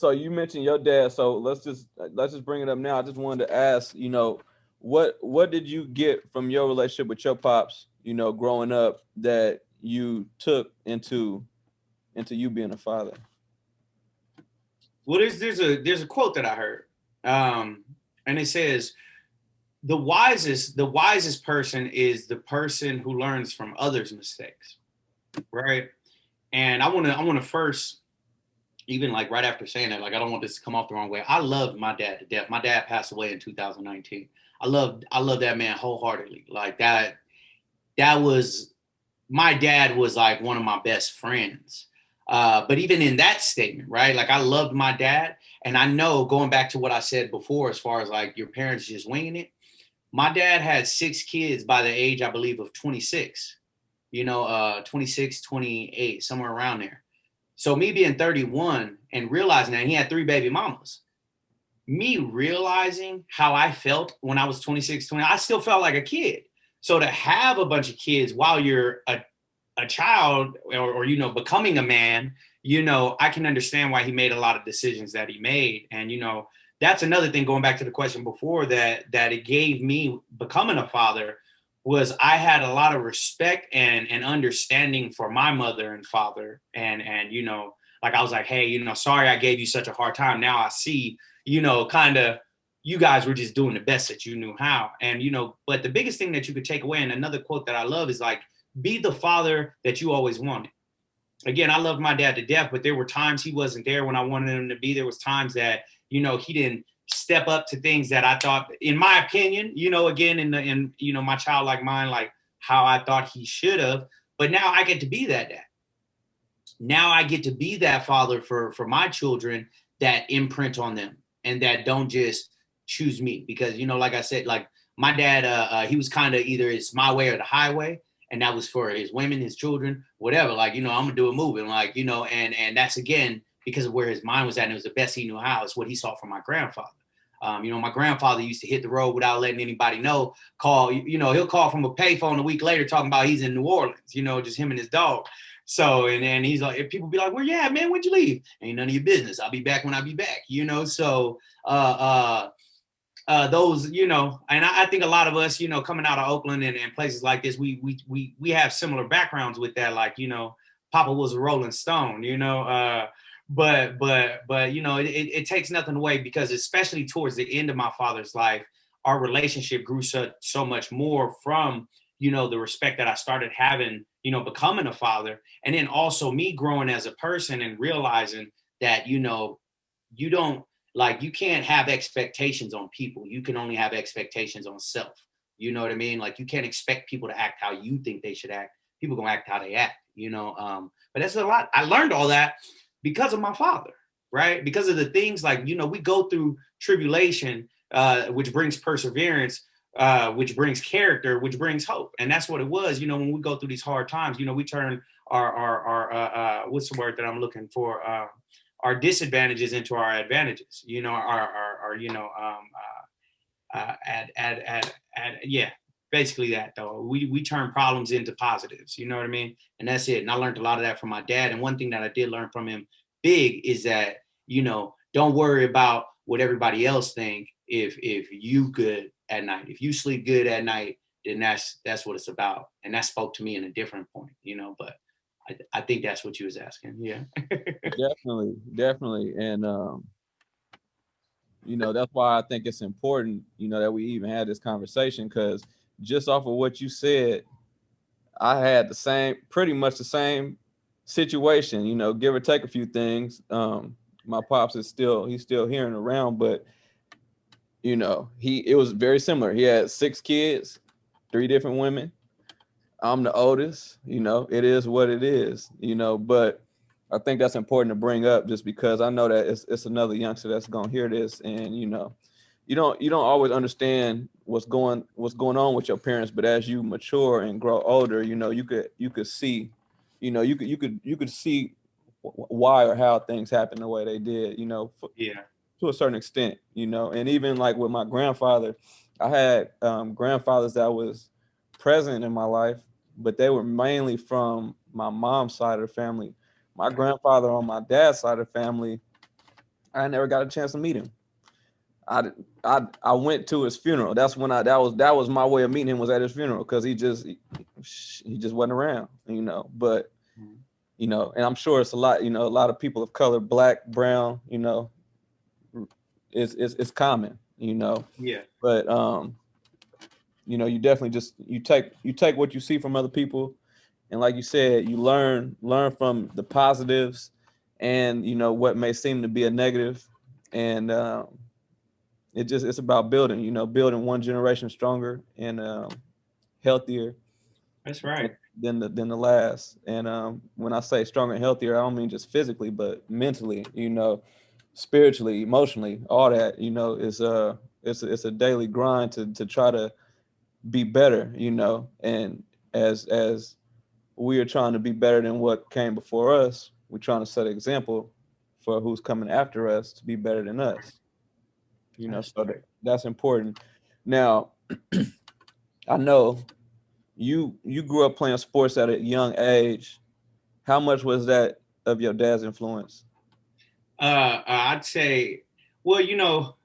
So you mentioned your dad. So let's just bring it up now. I just wanted to ask, what did you get from your relationship with your pops, growing up that you took into you being a father? Well, there's a quote that I heard, and it says the wisest person is the person who learns from others' mistakes, right? And I want to first, even like right after saying that, like I don't want this to come off the wrong way. I loved my dad to death. My dad passed away in 2019. I love that man wholeheartedly. Like that was my dad was like one of my best friends. But even in that statement, right? Like I loved my dad, and I know going back to what I said before, as far as like your parents just winging it. My dad had 6 kids by the age, I believe, of 26. 26, 28, somewhere around there. So me being 31 and realizing that he had 3 baby mamas, me realizing how I felt when I was 26, 20, I still felt like a kid. So to have a bunch of kids while you're a child, or becoming a man, I can understand why he made a lot of decisions that he made. And that's another thing, going back to the question before, that it gave me becoming a father, was I had a lot of respect and understanding for my mother and father. And like I was like, hey, sorry I gave you such a hard time. Now I see, kind of, you guys were just doing the best that you knew how. And but the biggest thing that you could take away, and another quote that I love, is like, be the father that you always wanted. Again, I loved my dad to death, but there were times he wasn't there when I wanted him to be. There was times that, he didn't step up to things that I thought, in my opinion, again, in my childlike mind, like how I thought he should have. But now I get to be that dad. Now I get to be that father for my children, that imprint on them, and that don't just choose me. Because like I said, like my dad, he was kind of either it's my way or the highway, and that was for his women, his children, whatever. Like I'm gonna do a movie, and like and that's again because of where his mind was at, and it was the best he knew how. It's what he saw from my grandfather. My grandfather used to hit the road without letting anybody know. Call, he'll call from a payphone a week later talking about he's in New Orleans, just him and his dog. So, and he's like, if people be like, where you at, man? When'd you leave? Ain't none of your business. I'll be back when I be back, So, those, and I think a lot of us, coming out of Oakland and places like this, we have similar backgrounds with that. Like, Papa was a Rolling Stone, but it takes nothing away, because especially towards the end of my father's life, our relationship grew so much more from, the respect that I started having, becoming a father. And then also me growing as a person and realizing that, you don't, like, you can't have expectations on people. You can only have expectations on self. You know what I mean? Like, you can't expect people to act how you think they should act. People gonna act how they act, but that's a lot. I learned all that because of my father, right? Because of the things, like, we go through tribulation, which brings perseverance, which brings character, which brings hope. And that's what it was. When we go through these hard times, we turn our what's the word that I'm looking for? Our disadvantages into our advantages. Yeah, basically that, though. We turn problems into positives. You know what I mean? And that's it. And I learned a lot of that from my dad. And one thing that I did learn from him big is that, don't worry about what everybody else think. If you good at night, if you sleep good at night, then that's what it's about. And that spoke to me in a different point. But I think that's what you was asking. Yeah. Definitely, definitely. And that's why I think it's important, that we even had this conversation, because just off of what you said, I had pretty much the same situation, give or take a few things. My pops he's still here and around, but it was very similar. He had 6 kids, 3 different women. I'm the oldest, it is what it is, but I think that's important to bring up, just because I know that it's another youngster that's gonna hear this. And you don't always understand what's going on with your parents, but as you mature and grow older, you could see, you could see why or how things happen the way they did, Yeah. to a certain extent, and even like with my grandfather, I had grandfathers that was present in my life, but they were mainly from my mom's side of the family. My grandfather on my dad's side of the family, I never got a chance to meet him. I went to his funeral. That's when that was my way of meeting him, was at his funeral, because he just wasn't around, you know. But you know, and I'm sure it's a lot, you know, a lot of people of color, black, brown, you know, it's common, you know. Yeah, But you know, you definitely just you take what you see from other people, and like you said, you learn from the positives, and you know what may seem to be a negative, and it's about building, you know, building one generation stronger and healthier that's right. than the last. And when I say stronger and healthier, I don't mean just physically, but mentally, you know, spiritually, emotionally, all that. You know, it's a daily grind to try to be better. You know, and as we are trying to be better than what came before us, we're trying to set an example for who's coming after us to be better than us. You know, That's so right. that's important. Now, I know you grew up playing sports at a young age. How much was that of your dad's influence? I'd say, well, you know,